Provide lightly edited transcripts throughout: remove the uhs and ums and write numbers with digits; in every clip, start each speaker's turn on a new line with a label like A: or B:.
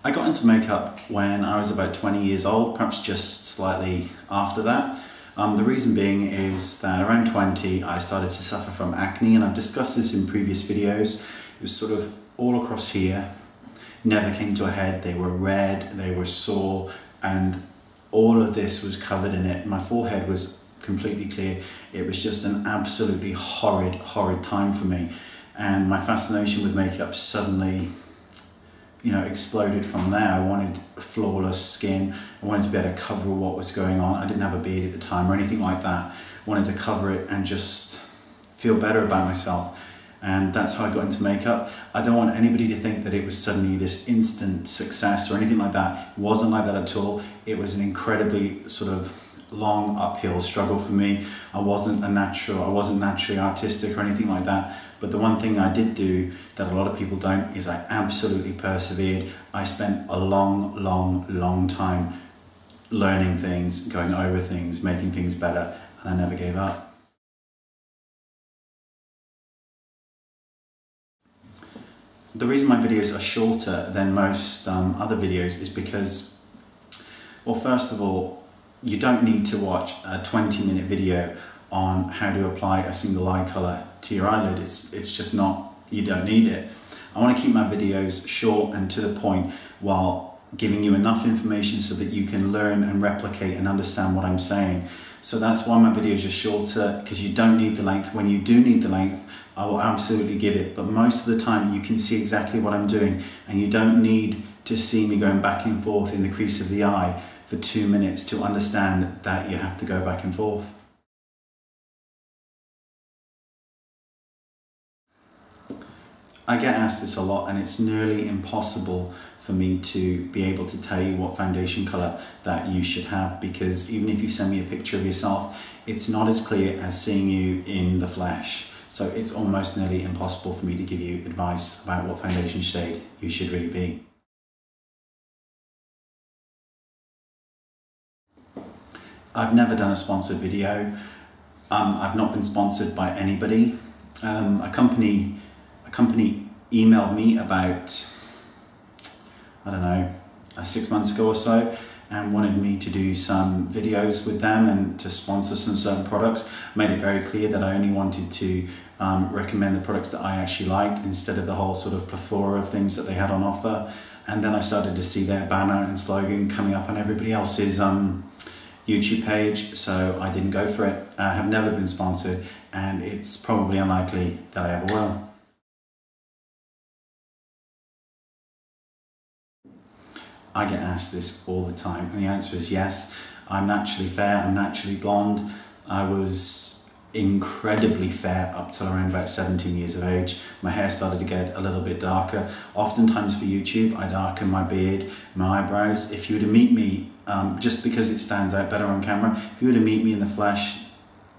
A: I got into makeup when I was about 20 years old, perhaps just slightly after that. The reason being is that around 20 I started to suffer from acne, and I've discussed this in previous videos. It was sort of all across here, never came to a head, they were red, they were sore, and all of this was covered in it. My forehead was completely clear. It was just an absolutely horrid time for me, and my fascination with makeup suddenly exploded from there. I wanted flawless skin. I wanted to be able to cover what was going on. I didn't have a beard at the time or anything like that. I wanted to cover it and just feel better about myself. And that's how I got into makeup. I don't want anybody to think that it was suddenly this instant success or anything like that. It wasn't like that at all. It was an incredibly sort of long uphill struggle for me. I wasn't naturally artistic or anything like that. But the one thing I did do that a lot of people don't is I absolutely persevered. I spent a long time learning things, going over things, making things better, and I never gave up. The reason my videos are shorter than most other videos is because, well, first of all, you don't need to watch a 20-minute video on how to apply a single eye colour to your eyelid. It's just not, you don't need it. I want to keep my videos short and to the point while giving you enough information so that you can learn and replicate and understand what I'm saying. So that's why my videos are shorter, because you don't need the length. When you do need the length, I will absolutely give it, but most of the time you can see exactly what I'm doing, and you don't need to see me going back and forth in the crease of the eye for 2 minutes to understand that you have to go back and forth. I get asked this a lot, and it's nearly impossible for me to be able to tell you what foundation colour that you should have, because even if you send me a picture of yourself, it's not as clear as seeing you in the flesh. So it's almost nearly impossible for me to give you advice about what foundation shade you should really be. I've never done a sponsored video. I've not been sponsored by anybody. A company emailed me about, I don't know, 6 months ago or so, and wanted me to do some videos with them and to sponsor some certain products. Made it very clear that I only wanted to recommend the products that I actually liked instead of the whole sort of plethora of things that they had on offer. And then I started to see their banner and slogan coming up on everybody else's YouTube page, so I didn't go for it. I have never been sponsored, and it's probably unlikely that I ever will. I get asked this all the time, and the answer is yes. I'm naturally fair, I'm naturally blonde. I was incredibly fair up till around about 17 years of age. My hair started to get a little bit darker. Oftentimes for YouTube, I darken my beard, my eyebrows. If you were to meet me, just because it stands out better on camera, if you were to meet me in the flesh,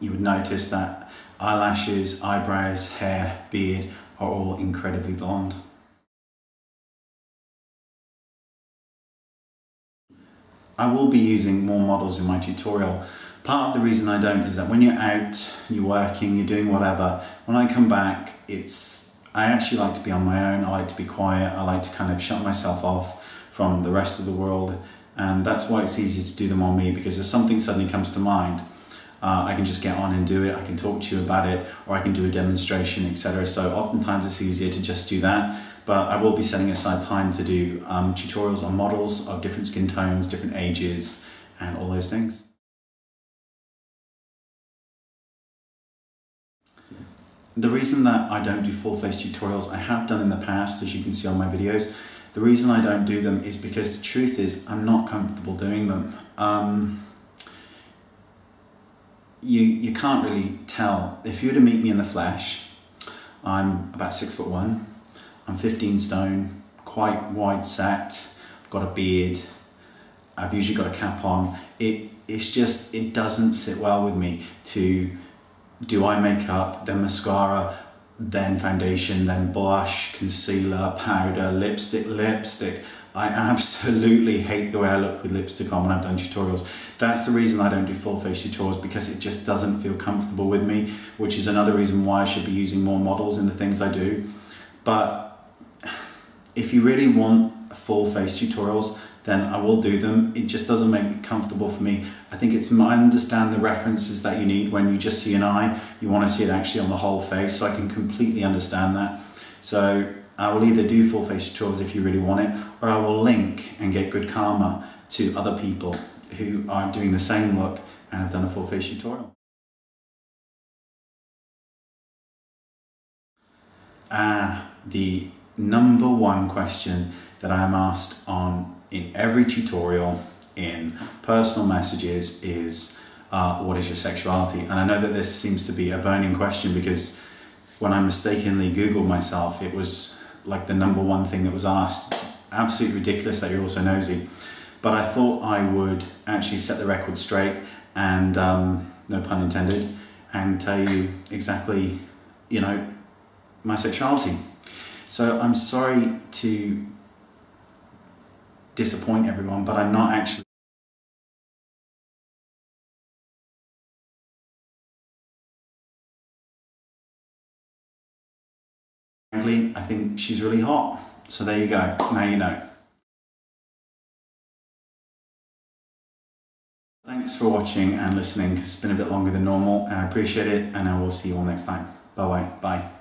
A: you would notice that eyelashes, eyebrows, hair, beard are all incredibly blonde. I will be using more models in my tutorial. Part of the reason I don't is that when you're out, you're working, you're doing whatever, when I come back, I actually like to be on my own. I like to be quiet. I like to kind of shut myself off from the rest of the world. And that's why it's easier to do them on me, because if something suddenly comes to mind, I can just get on and do it. I can talk to you about it, or I can do a demonstration, etc. So oftentimes it's easier to just do that. But I will be setting aside time to do tutorials on models of different skin tones, different ages, and all those things. The reason that I don't do full face tutorials, I have done in the past, as you can see on my videos. The reason I don't do them is because the truth is I'm not comfortable doing them. You can't really tell. If you were to meet me in the flesh, I'm about 6'1". I'm 15 stone, quite wide set, I've got a beard, I've usually got a cap on. It doesn't sit well with me to do eye makeup, then mascara, then foundation, then blush, concealer, powder, lipstick. I absolutely hate the way I look with lipstick on when I've done tutorials. That's the reason I don't do full face tutorials, because it just doesn't feel comfortable with me, which is another reason why I should be using more models in the things I do. But if you really want full face tutorials, then I will do them. It just doesn't make it comfortable for me. I think I understand the references that you need when you just see an eye. You want to see it actually on the whole face, so I can completely understand that. So I will either do full face tutorials if you really want it, or I will link and get good karma to other people who are doing the same look and have done a full face tutorial. The number one question that I am asked in every tutorial, in personal messages, is what is your sexuality? And I know that this seems to be a burning question, because when I mistakenly Googled myself, it was like the number one thing that was asked. Absolutely ridiculous that you're also nosy. But I thought I would actually set the record straight and, no pun intended, and tell you exactly, my sexuality. So I'm sorry to disappoint everyone, but I'm not actually. Frankly, I think she's really hot. So there you go, now you know. Thanks for watching and listening. It's been a bit longer than normal, and I appreciate it, and I will see you all next time. Bye-bye. Bye.